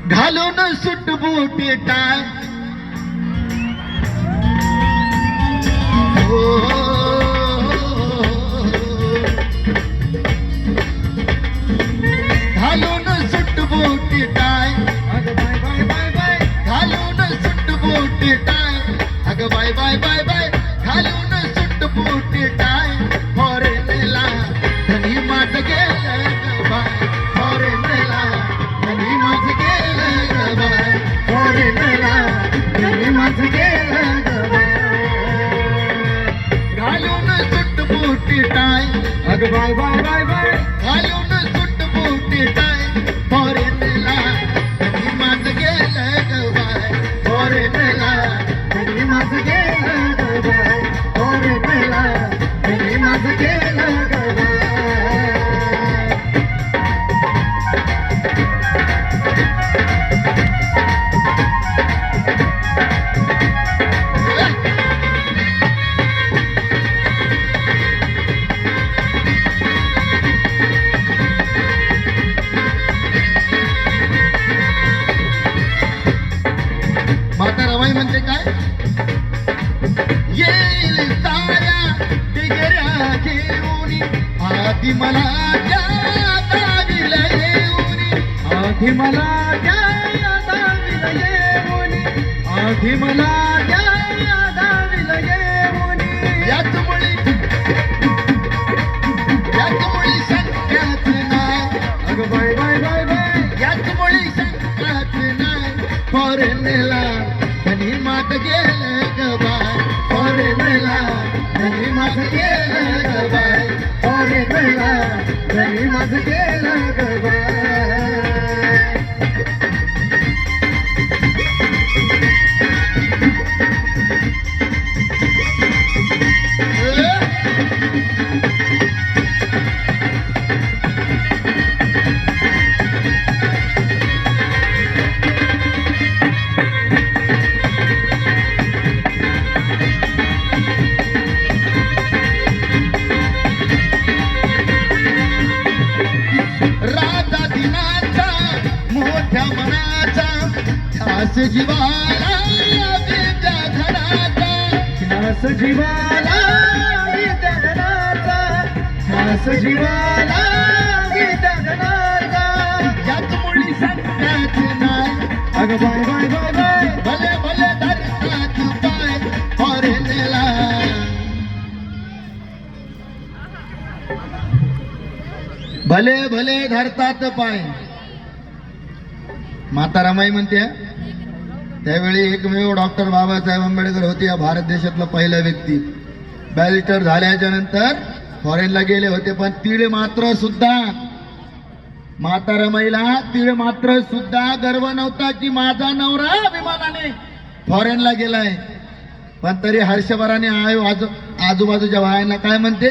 घालून सुट बूट टाय घालून सुट बूट टाय अग बाय बाय बाय बाय घालून सुट बूट टाय अग बाय बाय बाय बाय घालून सुट बूट टाय फॉरेनला धनी मात गेलं ग बाय फॉरेनला धनी मात गेलं ग बाय फॉरेनला धनी मात गेलं ग बाय घालून सुट बूट टाय अग बाय बाय बाय बाय घालून सुट बूट टाय फॉरेनला धनी मात गेलं ग बाय फॉरेनला धनी मात गेलं ग बाय फॉरेनला धनी मात गेलं ग बाय माता रमाई म्हणते काय येईल ताऱ्या डिगऱ्या घेऊन आधी मला त्या दावीला येऊन आधी मला त्या दावीला येऊन आधी मला त्या दावीला येऊन याच मुळी शंकाच नाही अग बाय बाय बाय बाय याच मुळी शंकाच नाही फॉरेनला धनी मात गेलं ग बाय फॉरेनला धनी मात गेलं ग बाय फॉरेनला धनी मात गेलं ग बाय राजा दिनाचा मोठ्या मनाचा ध्यास जीवाला विद्या धनाचा ध्यास जीवाला विद्या धनाचा ध्यास जीवाला विद्या धनाचा याच मुळी संध्याच नाही अग बाय बाय बाय बाय भले भले धरतात पाय फॉरेनला भले भले धरतात पाय माता रमाई म्हणते त्यावेळी एकमेव डॉक्टर बाबासाहेब आंबेडकर होते या भारत देशातला पहिला व्यक्ती बॅरिस्टर झाल्याच्या नंतर फॉरेनला गेले होते पण तीळ मात्र सुद्धा माता रमाईला तीळ मात्र सुद्धा गर्व नव्हता की माझा नवरा विमानाने फॉरेनला गेलाय पण तरी हर्षभराने आजूबाजूच्या बायांना काय म्हणते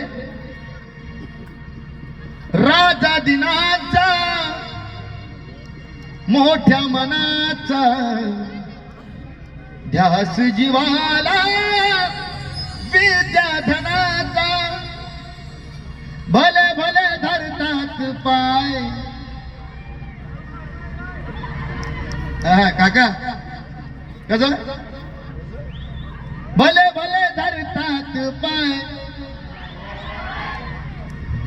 राजा दिनाचा मोठ्या मनाचा ध्यास जीवाला विद्या धनाचा भले भले धरतात पाय काका कस भले भले धरतात पाय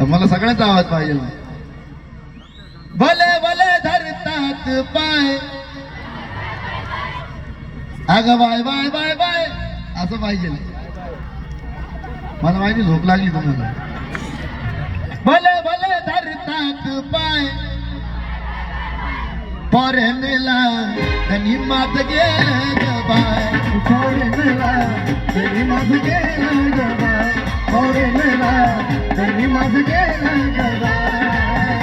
मला सगळ्यांचा आवाज पाहिजे भले भले धरतात पाय अग बाय बाय बाय बाय असं पाहिजे मला माहिती झोप लागली तुम्हाला भले भले धरतात पाय फॉरेनला धनी मात गेलं ग बाय फॉरेनला धनी मात गेलं ग बाय फॉरेनला धनी मात गेलं ग बाय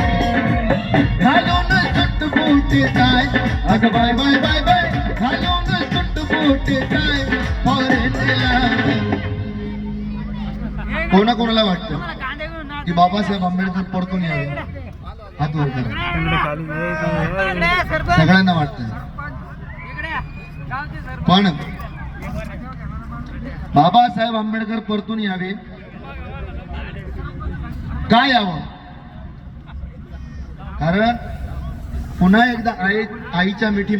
घालून सुट बूट टाय अग बाय बाय बाय बाय घालून सुट बूट टाय फॉरेनला कोणाला वाटतं की बाबासाहेब आंबेडकर परतून यावे हात वर करा सगळ्यांना वाटतं पण बाबासाहेब आंबेडकर परतून यावे काय यावं कारण पुन्हा एकदा आईच्या मिठी